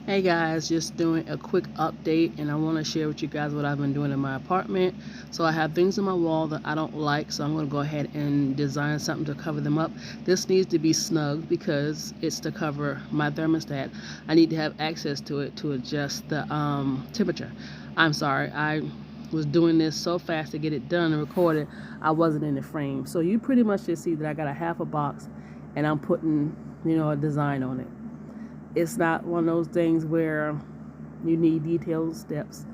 Hey guys, just doing a quick update and I want to share with you guys what I've been doing in my apartment. So I have things on my wall that I don't like, so I'm going to go ahead and design something to cover them up. This needs to be snug because it's to cover my thermostat. I need to have access to it to adjust the temperature. I'm sorry, I was doing this so fast to get it done and recorded, I wasn't in the frame. So you pretty much just see that I got a half a box and I'm putting, a design on it. It's not one of those things where you need detailed steps.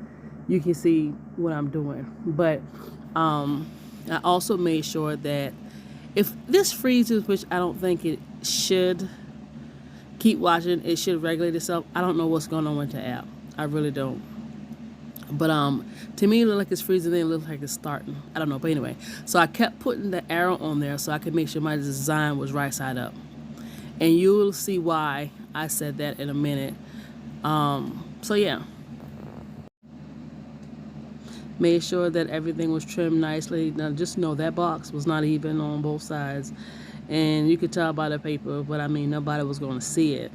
You can see what I'm doing. But I also made sure that if this freezes, which I don't think it should, keep watching. It should regulate itself. I don't know what's going on with the app. I really don't. But to me, it looks like it's freezing. Then it looks like it's starting. I don't know. But anyway, so I kept putting the arrow on there so I could make sure my design was right side up. And you'll see why I said that in a minute. So yeah, made sure that everything was trimmed nicely. Now just know that box was not even on both sides, and you could tell by the paper, but I mean nobody was going to see it.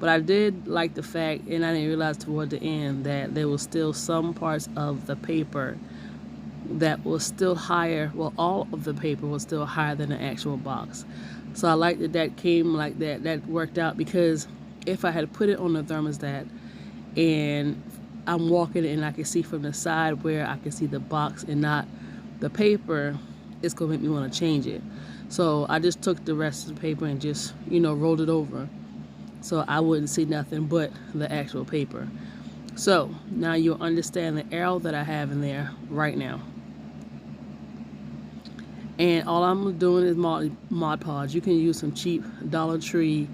But I did like the fact, and I didn't realize toward the end, that there was still some parts of the paper that was still higher. Well, all of the paper was still higher than the actual box. So I like that that came like that. That worked out because if I had put it on the thermostat and I'm walking and I can see from the side where I can see the box and not the paper, it's going to make me want to change it. So I just took the rest of the paper and just, rolled it over so I wouldn't see nothing but the actual paper. So now you'll understand the arrow that I have in there right now. And all I'm doing is Mod Podge. You can use some cheap Dollar Tree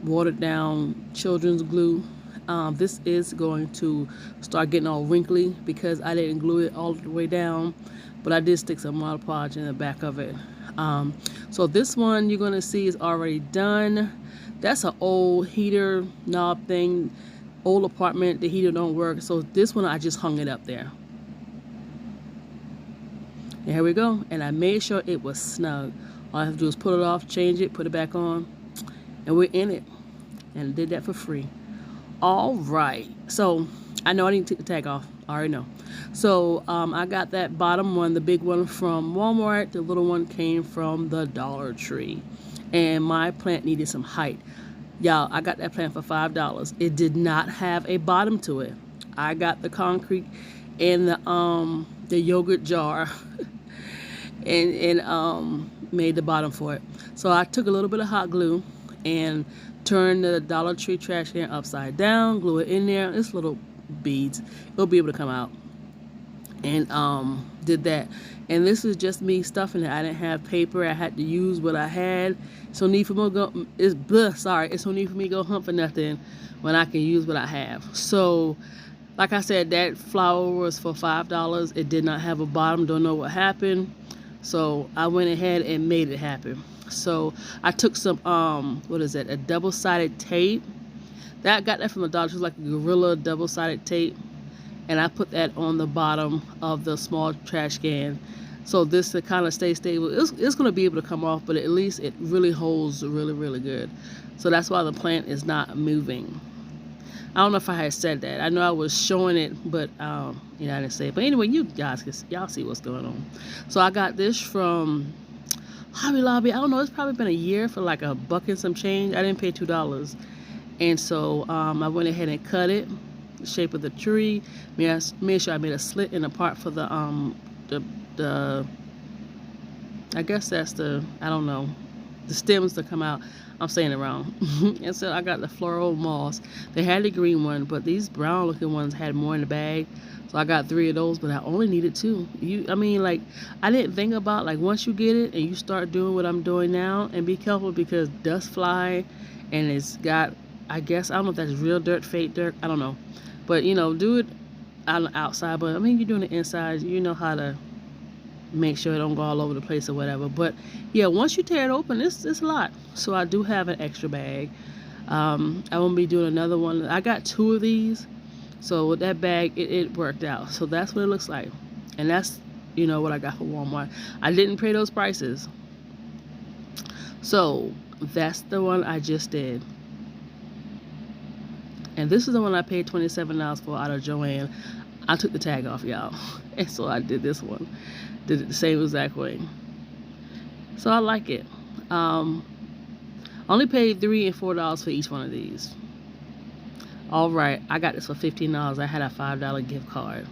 watered down children's glue. This is going to start getting all wrinkly because I didn't glue it all the way down, but I did stick some Mod Podge in the back of it. So this one you're going to see is already done. That's an old heater knob thing, old apartment. The heater don't work, so this one I just hung it up there. And here we go. And I made sure it was snug. All I have to do is put it off, change it, put it back on, and we're in it. And I did that for free. All right. So I know I need to take the tag off. I already know. So I got that bottom one, the big one, from Walmart. The little one came from the Dollar Tree. And my plant needed some height. Y'all, I got that plant for $5. It did not have a bottom to it. I got the concrete in the yogurt jar and made the bottom for it. So I took a little bit of hot glue and turned the Dollar Tree trash can upside down, glue it in there. It's little beads. It'll be able to come out. And did that. And this is just me stuffing it. I didn't have paper. I had to use what I had. So need for me go. It's no need for me to go hunt for nothing when I can use what I have. So, like I said, that flower was for $5. It did not have a bottom. Don't know what happened. So I went ahead and made it happen. So I took some a double-sided tape. I got that from the Dollar Tree, like a Gorilla double-sided tape. And I put that on the bottom of the small trash can. So this to kind of stay stable. It's going to be able to come off, but at least it really holds really, really good. So that's why the plant is not moving. I don't know if I had said that. I know I was showing it, but I didn't say it. But anyway, y'all see what's going on. So I got this from Hobby Lobby. I don't know. It's probably been a year for like $1 and some change. I didn't pay $2, and so I went ahead and cut it, the shape of the tree. Made sure I made a slit in the part for the I guess that's I don't know, the stems to come out. I'm saying it wrong. And so I got the floral moss. They had the green one, but these brown looking ones had more in the bag. So I got 3 of those, but I only needed 2. I didn't think about, like, once you get it and you start doing what I'm doing now, and be careful because dust fly, and it's got, I don't know if that's real dirt, fake dirt, I don't know. But, do it on the outside. But, you're doing the inside, you know how to make sure it don't go all over the place or whatever. But yeah, once you tear it open, it's a lot. So I do have an extra bag. I won't be doing another one. I got 2 of these, so with that bag it worked out. So that's what it looks like, and that's what I got for Walmart. I didn't pay those prices. So that's the one I just did. And this is the one I paid $27 for out of Joann. I took the tag off, y'all. And so I did this one. Did it the same exact way. So I like it. Only paid $3 and $4 for each one of these. All right, I got this for $15. I had a $5 gift card.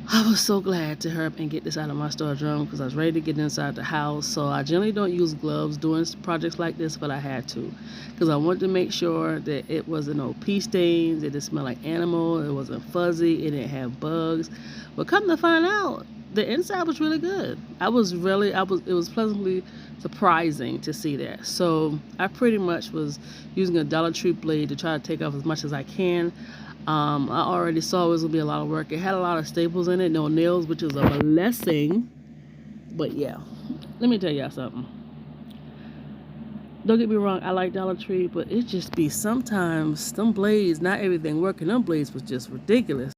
I was so glad to hurry up and get this out of my storage room because I was ready to get inside the house. So I generally don't use gloves doing projects like this, but I had to because I wanted to make sure that it wasn't no pee stains, it didn't smell like animal, it wasn't fuzzy, it didn't have bugs. But come to find out, the inside was really good. It was pleasantly surprising to see that. So I pretty much was using a Dollar Tree blade to try to take off as much as I can. I already saw it was gonna be a lot of work. It had a lot of staples in it, no nails, which was a blessing. But yeah, let me tell y'all something. Don't get me wrong, I like Dollar Tree, but it just be sometimes them blades, not everything working. Them blades was just ridiculous.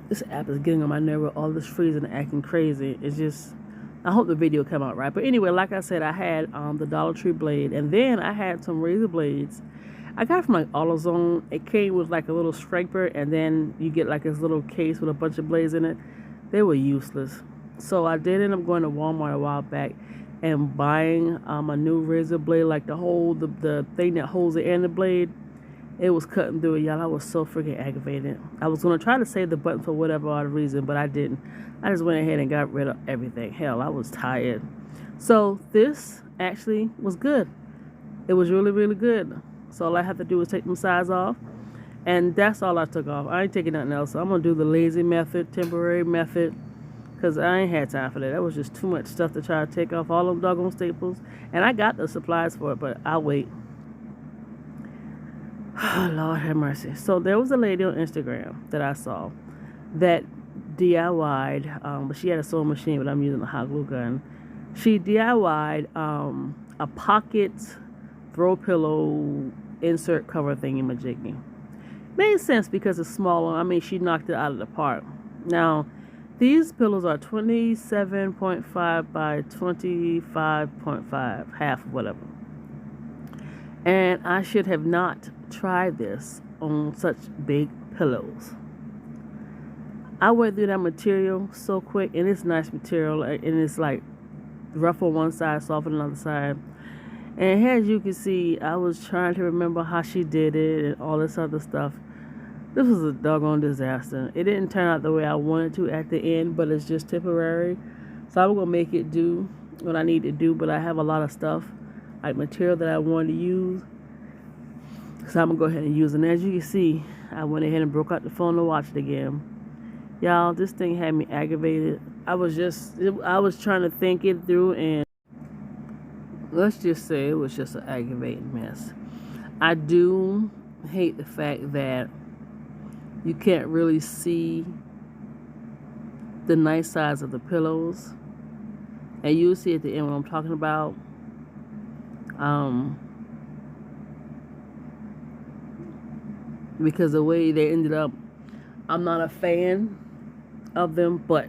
This app is getting on my nerve with all this freezing and acting crazy. It's just, I hope the video come out right. But anyway, like I said, I had the Dollar Tree blade, and then I had some razor blades. I got it from like AutoZone. It came with like a little scraper, and then you get like this little case with a bunch of blades in it. They were useless. So I did end up going to Walmart a while back and buying a new razor blade, like the thing that holds the end of the blade. It was cutting through it, y'all. I was so freaking aggravated. I was going to try to save the button for whatever odd reason, but I didn't. I just went ahead and got rid of everything. Hell, I was tired. So this actually was good. It was really, really good. So all I have to do is take them sides off. And that's all I took off. I ain't taking nothing else. So I'm going to do the lazy method, temporary method. Because I ain't had time for that. That was just too much stuff to try to take off all them doggone staples. And I got the supplies for it, but I'll wait. Oh, Lord have mercy. So there was a lady on Instagram that I saw that DIY'd, but she had a sewing machine, but I'm using a hot glue gun. She DIY'd a pocket throw pillow insert cover thingy-majiggy. Made sense because it's smaller. I mean, she knocked it out of the park. Now, these pillows are 27.5 by 25.5, half of whatever. And I should have not tried this on such big pillows. I went through that material so quick, and it's nice material, and it's like rough on one side, soft on the other side. And as you can see, I was trying to remember how she did it and all this other stuff. This was a doggone disaster. It didn't turn out the way I wanted to at the end, but it's just temporary. So I'm going to make it do what I need to do, but I have a lot of stuff, like material that I wanted to use. So I'm going to go ahead and use it. And as you can see, I went ahead and broke out the phone to watch it again. Y'all, this thing had me aggravated. I was trying to think it through, and let's just say it was just an aggravating mess. I do hate the fact that you can't really see the nice size of the pillows. And you'll see at the end what I'm talking about. Because the way they ended up, I'm not a fan of them, but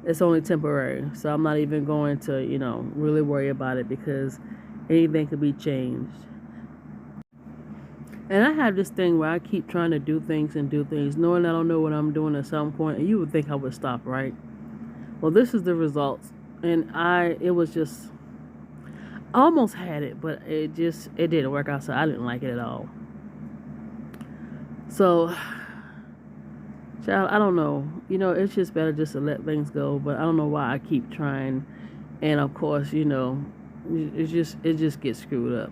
it's only temporary. So I'm not even going to, really worry about it because anything could be changed. And I have this thing where I keep trying to do things, knowing I don't know what I'm doing at some point, and you would think I would stop, right? Well, this is the results. And it was just, I almost had it, but it didn't work out, so I didn't like it at all. So, child, I don't know. It's just better just to let things go, but I don't know why I keep trying. And of course, it just gets screwed up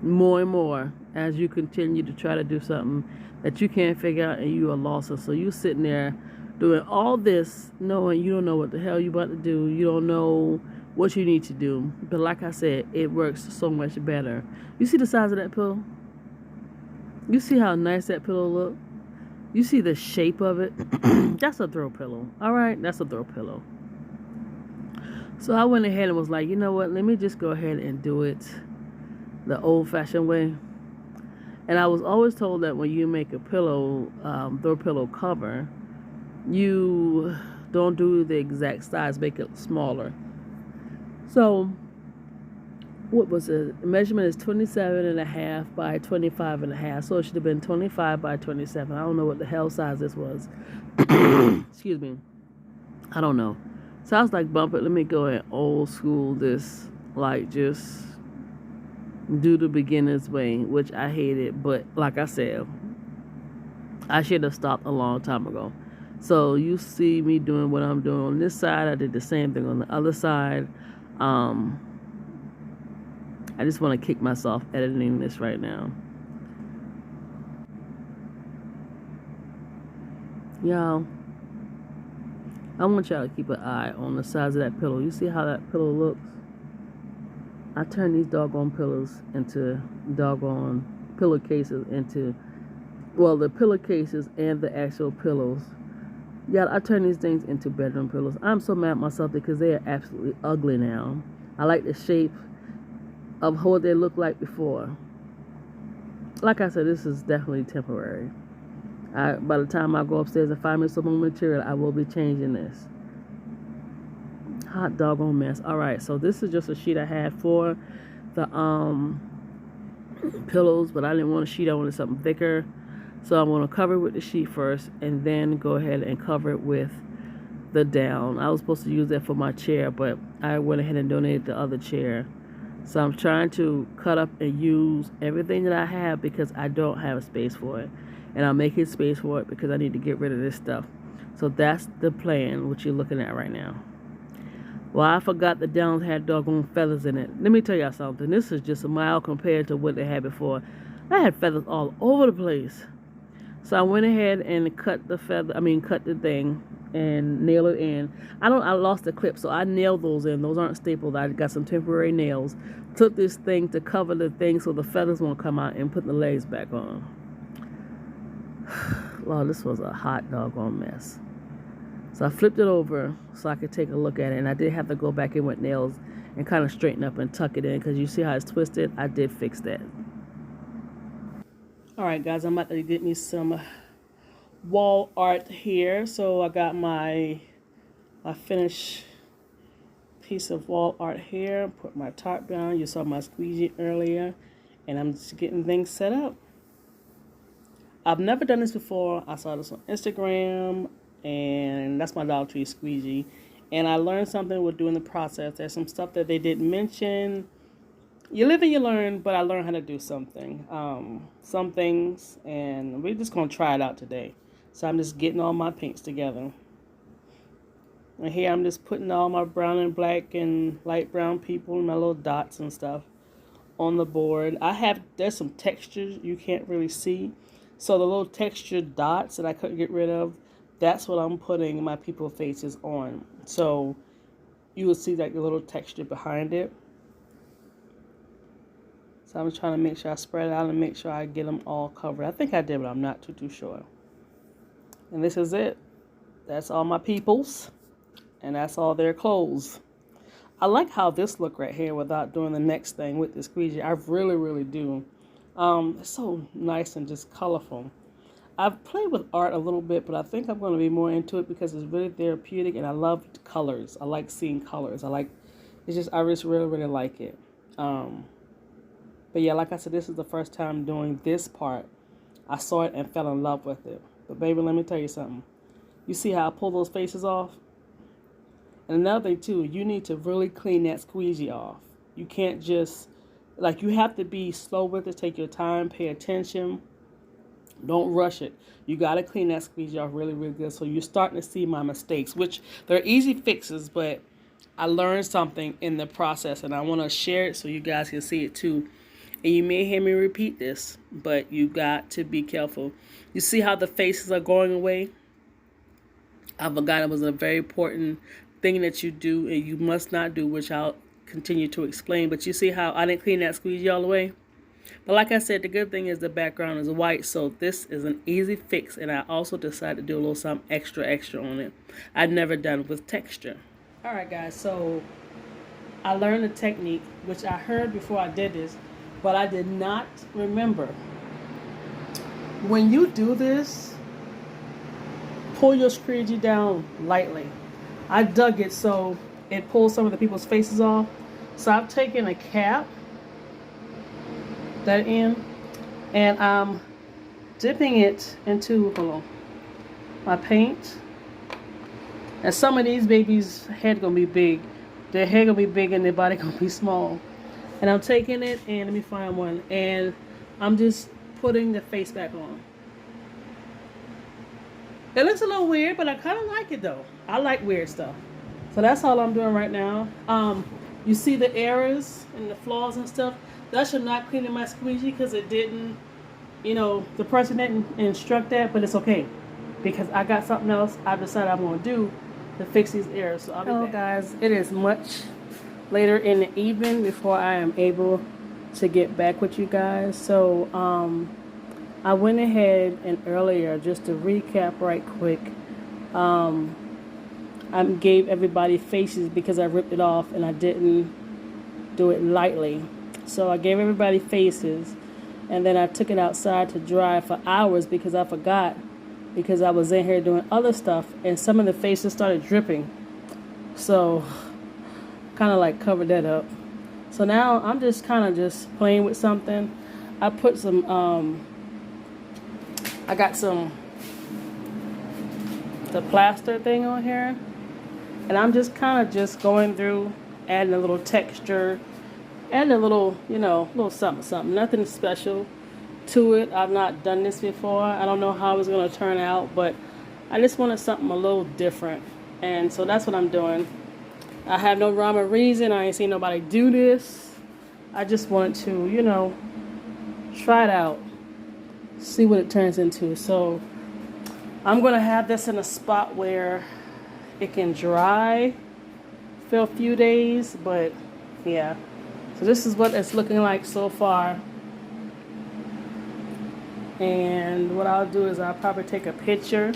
more and more as you continue to try to do something that you can't figure out and you are lost. So you sitting there doing all this knowing you don't know what the hell you about to do. You don't know what you need to do. But like I said, it works so much better. You see the size of that pillow? You see how nice that pillow look? You see the shape of it? That's a throw pillow. All right, that's a throw pillow. So I went ahead and was like, you know what? Let me just go ahead and do it the old-fashioned way. And I was always told that when you make a pillow, throw pillow cover, you don't do the exact size, make it smaller. So what was it? The measurement is 27.5 by 25.5. So it should have been 25 by 27. I don't know what the hell size this was. Excuse me. I don't know. Sounds like bumper. Let me go and old school this, like just do the beginner's way, which I hated. But like I said, I should have stopped a long time ago. So you see me doing what I'm doing on this side. I did the same thing on the other side. I just want to kick myself editing this right now. Y'all, I want y'all to keep an eye on the size of that pillow. You see how that pillow looks? I turn these doggone pillows into doggone pillowcases into, well, the pillowcases and the actual pillows. Yeah, I turn these things into bedroom pillows. I'm so mad at myself because they are absolutely ugly now. I like the shape of what they looked like before. Like I said, this is definitely temporary. By the time I go upstairs and find me some more material, I will be changing this. Hot doggone mess. Alright, so this is just a sheet I had for the pillows, but I didn't want a sheet, I wanted something thicker. So I'm going to cover it with the sheet first and then go ahead and cover it with the down. I was supposed to use that for my chair, but I went ahead and donated the other chair. So I'm trying to cut up and use everything that I have because I don't have a space for it. And I'm making space for it because I need to get rid of this stuff. So that's the plan, what you're looking at right now. Well, I forgot the downs had doggone feathers in it. Let me tell y'all something. This is just a mild compared to what they had before. I had feathers all over the place. So I went ahead and cut the thing and nail it in. I lost the clip, so I nailed those in. Those aren't stapled. I got some temporary nails. Took this thing to cover the thing so the feathers won't come out and put the legs back on. Wow, this was a hot doggone mess. So I flipped it over so I could take a look at it, and I did have to go back in with nails and kind of straighten up and tuck it in because you see how it's twisted. I did fix that. Alright guys, I'm about to get me some wall art here. So I got my finished piece of wall art here. Put my tarp down. You saw my squeegee earlier. And I'm just getting things set up. I've never done this before. I saw this on Instagram. And that's my Dollar Tree squeegee. And I learned something with doing the process. There's some stuff that they didn't mention. You live and you learn, but I learned how to do some things, and we're just going to try it out today. So I'm just getting all my pinks together. And here I'm just putting all my brown and black and light brown people and my little dots and stuff on the board. There's some textures you can't really see. So the little textured dots that I couldn't get rid of, that's what I'm putting my people faces on. So you will see like the little texture behind it. So I'm trying to make sure I spread it out and make sure I get them all covered. I think I did, but I'm not too sure. And this is it. That's all my peoples. And that's all their clothes. I like how this look right here without doing the next thing with the squeegee. I really, really do. It's so nice and just colorful. I've played with art a little bit, but I think I'm going to be more into it because it's really therapeutic and I love colors. I like seeing colors. I just really, really like it. But yeah, like I said, this is the first time doing this part. I saw it and fell in love with it. But baby, let me tell you something. You see how I pull those faces off? And another thing too, you need to really clean that squeegee off. You can't just, you have to be slow with it, take your time, pay attention. Don't rush it. You got to clean that squeegee off really, really good. So you're starting to see my mistakes, which they're easy fixes, but I learned something in the process and I want to share it so you guys can see it too. And you may hear me repeat this, but you got to be careful. You see how the faces are going away? I forgot it was a very important thing that you do and you must not do, which I'll continue to explain. But you see how I didn't clean that squeegee all the way? But like I said, the good thing is the background is white, so this is an easy fix. And I also decided to do a little something extra on it. I've never done with texture. All right, guys, so I learned the technique, which I heard before I did this, but I did not remember. When you do this, pull your squeegee down lightly. I dug it so it pulls some of the people's faces off. So I've taken a cap that in, and I'm dipping it into, hold on, my paint. And some of these babies' head gonna be big. Their head gonna be big and their body gonna be small. And I'm taking it and let me find one, and I'm just putting the face back on. It looks a little weird, but I kind of like it though. I like weird stuff. So that's all I'm doing right now. You see the errors and the flaws and stuff. That should not clean in my squeegee because it didn't, the person didn't instruct that, but it's okay because I got something else I decided I'm going to do to fix these errors. So hello guys, it is much later in the evening before I am able to get back with you guys. So I went ahead and earlier, just to recap right quick, I gave everybody faces because I ripped it off and I didn't do it lightly. So I gave everybody faces, and then I took it outside to dry for hours because I forgot, because I was in here doing other stuff and some of the faces started dripping. So kind of like covered that up. So now I'm just kind of just playing with something. I put some I got the plaster thing on here, and I'm just kind of just going through, adding a little texture, adding a little, little something. Nothing special to it. I've not done this before. I don't know how it's going to turn out, but I just wanted something a little different. And so that's what I'm doing. I have no rhyme or reason. I ain't seen nobody do this. I just wanted to, try it out. See what it turns into. So I'm going to have this in a spot where it can dry for a few days, but yeah. So this is what it's looking like so far. And what I'll do is I'll probably take a picture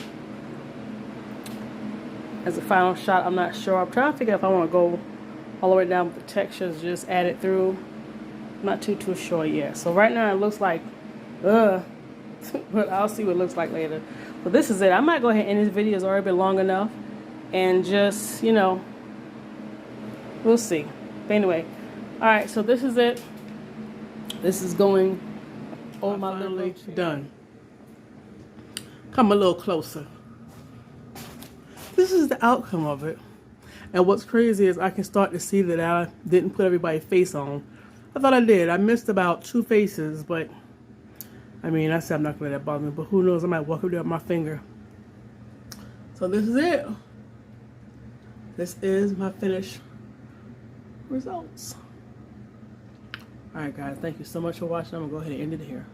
as a final shot. I'm not sure. I'm trying to figure out if I want to go all the way down with the textures, just add it through. I'm not too sure yet. So right now it looks like, but I'll see what it looks like later. But this is it. I might go ahead and end this video. It's already been long enough. And just, we'll see. But anyway, all right, so this is it. This is going over my little done. Come a little closer. This is the outcome of it. And what's crazy is I can start to see that I didn't put everybody's face on. I thought I did. I missed about 2 faces, but I mean, I said I'm not going to let that bother me, but who knows? I might walk up there with my finger. So this is it. This is my finished results. Alright guys, thank you so much for watching. I'm going to go ahead and end it here.